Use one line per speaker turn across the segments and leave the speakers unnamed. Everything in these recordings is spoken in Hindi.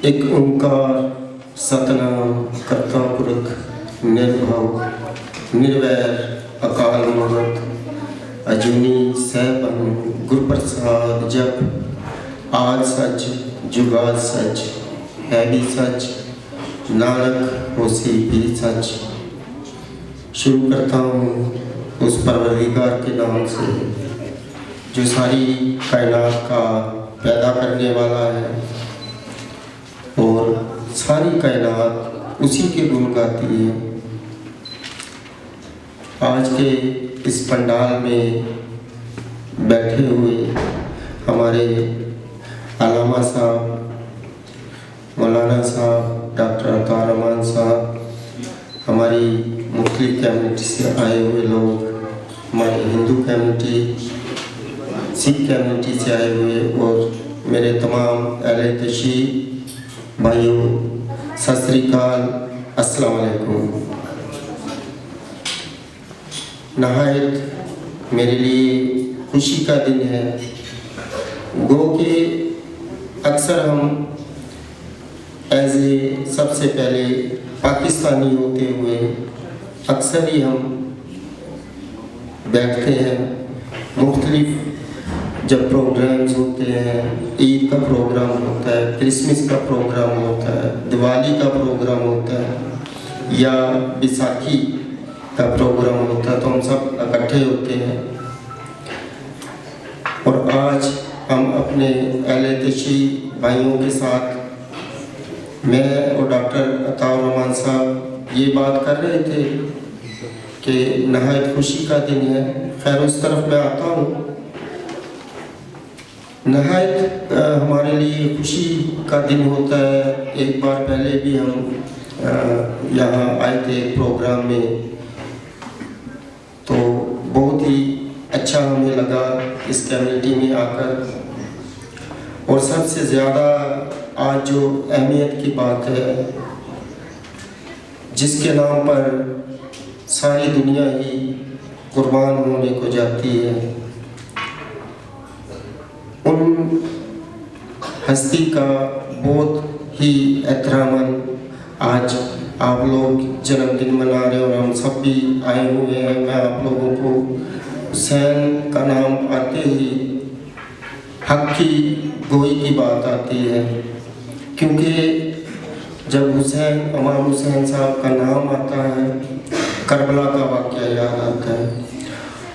एक ओंकार सतनाम करता पुरख निर्भव निर्वैर अकाल मूरत अजूनी सैभं गुर प्रसाद जप आद सच जुगाद सच है भी सच नानक होसी भी सच। शुरू करता हूँ उस परवरदिगार के नाम से जो सारी कायनात का पैदा करने वाला है और सारी कायनात उसी के गुण गाती है। आज के इस पंडाल में बैठे हुए हमारे अलामा साहब, मौलाना साहब, डॉक्टर अता रहमान साहब, हमारी मुख्तलिफ कम्युनिटी से आए हुए लोग, हमारी हिंदू कम्युनिटी, सिख कम्युनिटी से आए हुए और मेरे तमाम अहले तशरीफ भाइयों, सत श्री अकाल, अस्सलाम वालेकुम। नहायत मेरे लिए खुशी का दिन है। गो के अक्सर हम सबसे पहले पाकिस्तानी होते हुए अक्सर ही हम बैठते हैं। मुख्तलिफ जब प्रोग्राम्स होते हैं, ईद का प्रोग्राम होता है, क्रिसमस का प्रोग्राम होता है, दिवाली का प्रोग्राम होता है या बैसाखी का प्रोग्राम होता है, तो हम सब इकट्ठे होते हैं। और आज हम अपने अहले तशरीफ भाइयों के साथ, मैं और डॉक्टर अता रहमान साहब ये बात कर रहे थे कि नहायत खुशी का दिन है। खैर उस तरफ मैं आता हूँ। नहायत हमारे लिए खुशी का दिन होता है। एक बार पहले भी हम यहाँ आए थे प्रोग्राम में, तो बहुत ही अच्छा हमें लगा इस कम्युनिटी में आकर। और सबसे ज़्यादा आज जो अहमियत की बात है, जिसके नाम पर सारी दुनिया ही कुर्बान होने को जाती है, उन हस्ती का बहुत ही एहतरामन आज आप लोग जन्मदिन मना रहे हो और हम सब भी आए हुए हैं। मैं आप लोगों को हुसैन का नाम आते ही हक की गोई की बात आती है, क्योंकि जब हुसैन, इमाम हुसैन साहब का नाम आता है, करबला का वाक़या याद आता है।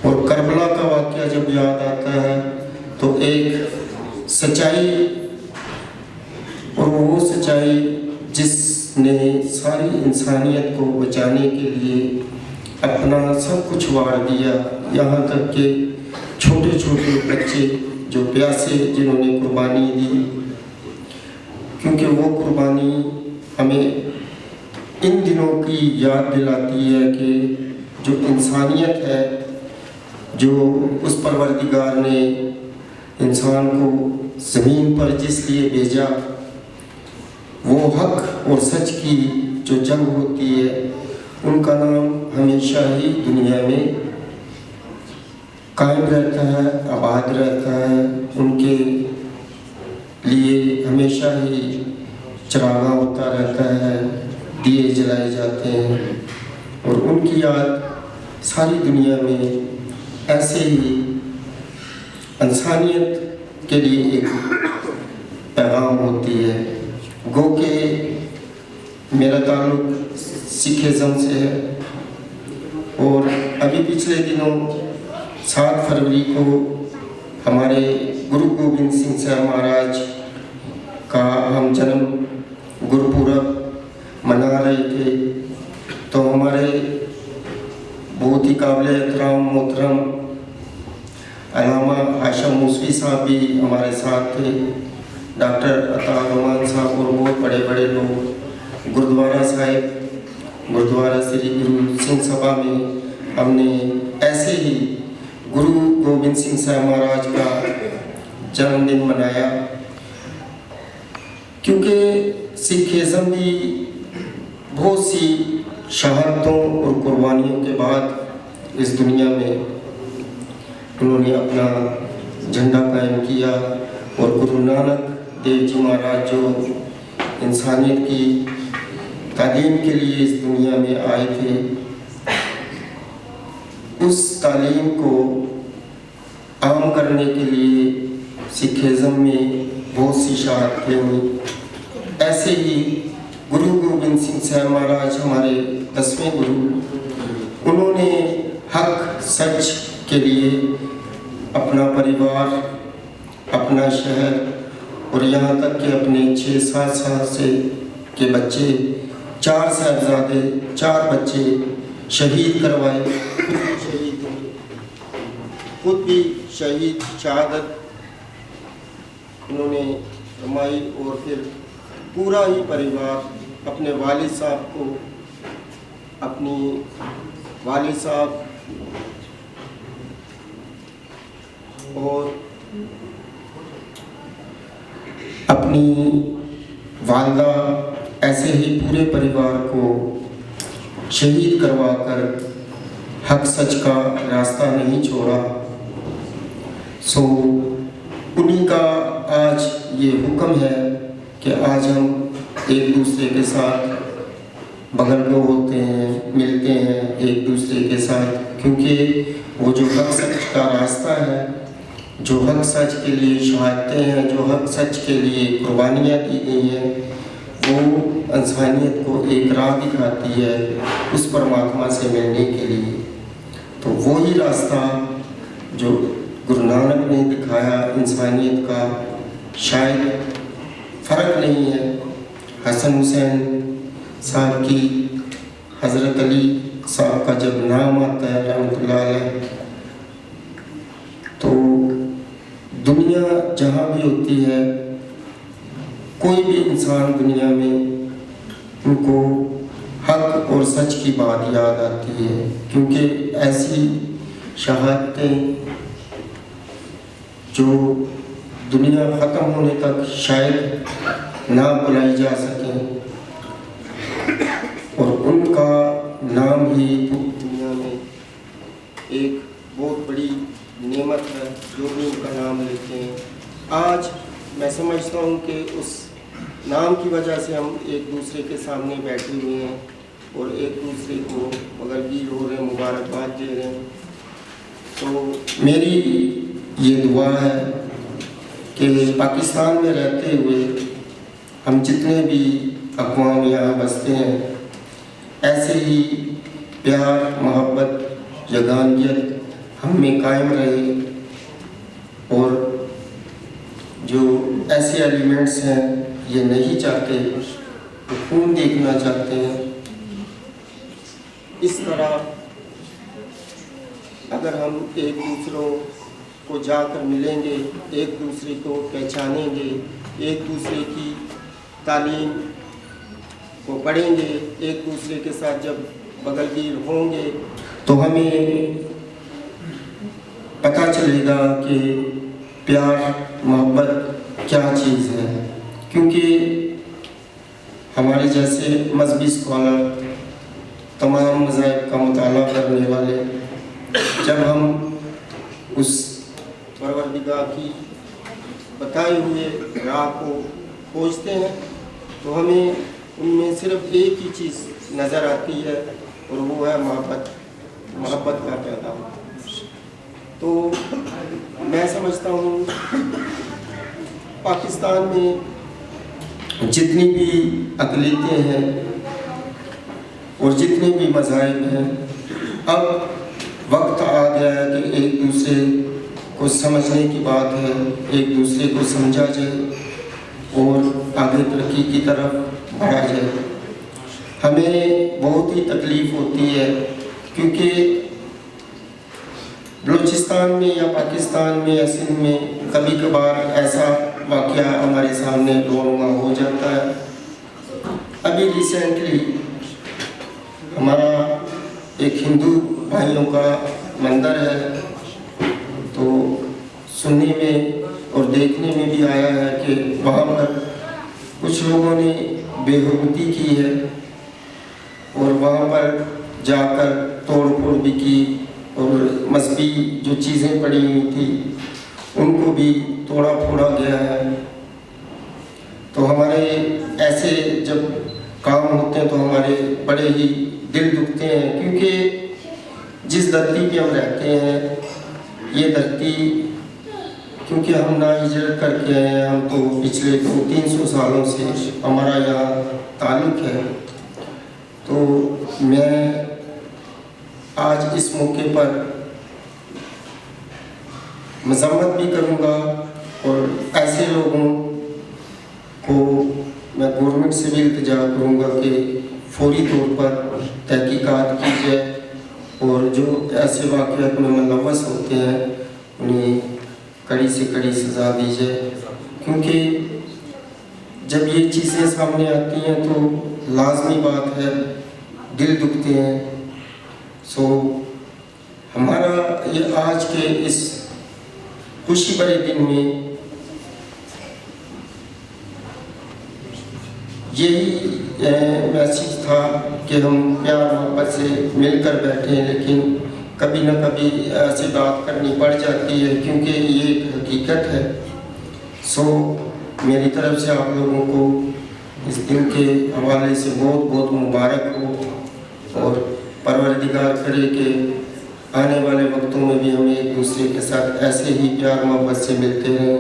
और करबला का वाक़या जब याद आता है तो एक सच्चाई, और वो सच्चाई जिसने सारी इंसानियत को बचाने के लिए अपना सब कुछ वार दिया, यहाँ तक कि छोटे छोटे बच्चे जो प्यासे जिन्होंने कुर्बानी दी, क्योंकि वो कुर्बानी हमें इन दिनों की याद दिलाती है कि जो इंसानियत है, जो उस परवरदिगार ने इंसान को ज़मीन पर जिस लिए भेजा, वो हक और सच की जो जंग होती है, उनका नाम हमेशा ही दुनिया में कायम रहता है, आबाद रहता है। उनके लिए हमेशा ही चरागा होता रहता है, दिए जलाए जाते हैं, और उनकी याद सारी दुनिया में ऐसे ही इंसानियत के लिए एक पैगाम होती है। गो के मेरा ताल्लुक सिखिज़्म से है, और अभी पिछले दिनों 7 फरवरी को हमारे गुरु गोविंद सिंह साहब महाराज का हम जन्म गुरुपुरब मना रहे थे। तो हमारे बहुत ही काबिल एहतराम मोहतरम अल्लामा हाशिम मूसवी साहब भी हमारे साथ थे, डॉक्टर अता रहमान साहब और बहुत बड़े बड़े लोग। गुरुद्वारा साहिब, गुरुद्वारा श्री गुरु सिंह सभा में हमने ऐसे ही गुरु गोविंद सिंह साहब महाराज का जन्मदिन मनाया, क्योंकि सिखिज़्म भी बहुत सी शहादतों और कुर्बानियों के बाद इस दुनिया में उन्होंने अपना झंडा कायम किया। और गुरु नानक देव जी महाराज जो इंसानियत की तालीम के लिए इस दुनिया में आए थे, उस तालीम को आम करने के लिए सिखिज़्म में बहुत सी शहादतें हुई। ऐसे ही गुरु गोबिंद सिंह साहब महाराज हमारे 10वें गुरु, उन्होंने हक सच के लिए अपना परिवार, अपना शहर और यहाँ तक कि अपने 6-7 साल से के बच्चे, 4 साहबजादे, 4 बच्चे शहीद करवाए, खुद भी शहीद शहादत उन्होंने फरमाई और फिर पूरा ही परिवार अपने वालिद साहब को, अपनी वालिद साहब और अपनी वालदा, ऐसे ही पूरे परिवार को शहीद करवाकर हक सच का रास्ता नहीं छोड़ा। सो उन्हीं का आज ये हुक्म है कि आज हम एक दूसरे के साथ बगल में होते हैं, मिलते हैं एक दूसरे के साथ, क्योंकि वो जो हक सच का रास्ता है, जो हक सच के लिए शहादतें हैं, जो हक सच के लिए कुर्बानियाँ दी गई हैं, वो इंसानियत को एक राह दिखाती है उस परमात्मा से मिलने के लिए। तो वही रास्ता जो गुरु नानक ने दिखाया इंसानियत का, शायद फ़र्क नहीं है। हसन हुसैन साहब की, हज़रत अली साहब का जब नाम आता है रहमतुल्लाह अलैह, तो दुनिया जहाँ भी होती है, कोई भी इंसान दुनिया में, उनको हक और सच की बात याद आती है, क्योंकि ऐसी शहादतें जो दुनिया ख़त्म होने तक शायद ना बुलाई जा सकें, और उनका नाम ही दुनिया में एक बहुत बड़ी नेमत है, जो भी उनका नाम लेते हैं। आज मैं समझता हूँ कि उस नाम की वजह से हम एक दूसरे के सामने बैठे हुए हैं और एक दूसरे को बगलगीर हो रहे हैं, मुबारकबाद दे रहे हैं। तो मेरी ये दुआ है कि पाकिस्तान में रहते हुए हम जितने भी अक़वाम यहाँ बसते हैं, ऐसे ही प्यार, मोहब्बत, यगानियत हम में कायम रहे, और जो ऐसे एलिमेंट्स हैं ये नहीं चाहते, तो खून देखना चाहते हैं। इस तरह अगर हम एक दूसरों को जाकर मिलेंगे, एक दूसरे को पहचानेंगे, एक दूसरे की तालीम को पढ़ेंगे, एक दूसरे के साथ जब बगलगीर होंगे, तो हमें पता चलेगा कि प्यार, मोहब्बत क्या चीज़ है। क्योंकि हमारे जैसे मजहबी स्कॉलर, तमाम मज़ाहिब का मुताला करने वाले, जब हम उस परवरदिगार की बताए हुए राह को खोजते हैं, तो हमें उनमें सिर्फ एक ही चीज़ नज़र आती है, और वो है मोहब्बत का पैगाम। तो मैं समझता हूँ पाकिस्तान में जितनी भी अक़लीतें हैं और जितने भी मज़ाहिब हैं, अब वक्त आ गया है कि एक दूसरे को समझने की बात है, एक दूसरे को समझा जाए और आगे तरक्की की तरफ बढ़ा जाए। हमें बहुत ही तकलीफ़ होती है, क्योंकि बलूचिस्तान में या पाकिस्तान में या सिंध में कभी कभार ऐसा वाक़या हमारे सामने रोनुमा हो जाता है। अभी रिसेंटली हमारा एक हिंदू भाइयों का मंदिर है, तो सुनने में और देखने में भी आया है कि वहाँ पर कुछ लोगों ने बेहुरमती की है और वहाँ पर जाकर तोड़ फोड़ भी की, और मजहबी जो चीज़ें पड़ी हुई थी उनको भी तोड़ा फोड़ा गया है। तो हमारे ऐसे जब काम होते हैं तो हमारे बड़े ही दिल दुखते हैं, क्योंकि जिस धरती पे हम रहते हैं, ये धरती क्योंकि हम ना हिजरत करके आए हैं, हम तो पिछले 200-300 सालों से हमारा यहाँ ताल्लुक़ है। तो मैं आज इस मौके पर मज़म्मत भी करूँगा और ऐसे लोगों को मैं गवर्नमेंट से भी इल्तिजा करूँगा कि फौरी तौर पर तहकीकात की जाए और जो ऐसे वाक़यात में मुलव्वस होते हैं उन्हें कड़ी से कड़ी सज़ा दी जाए, क्योंकि जब ये चीज़ें सामने आती हैं तो लाजमी बात है दिल दुखते हैं। सो हमारा ये आज के इस खुशी भरे दिन में यही मैसेज था कि हम प्यार मोहब्बत से मिलकर बैठे हैं, लेकिन कभी ना कभी ऐसी बात करनी पड़ जाती है, क्योंकि ये एक हकीकत है। सो मेरी तरफ से आप लोगों को इस दिन के हवाले से बहुत बहुत मुबारक हो और परवरदिगार करे कि आने वाले वक्तों में भी हम एक दूसरे के साथ ऐसे ही प्यार मोहब्बत से मिलते रहें।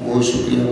बहुत शुक्रिया।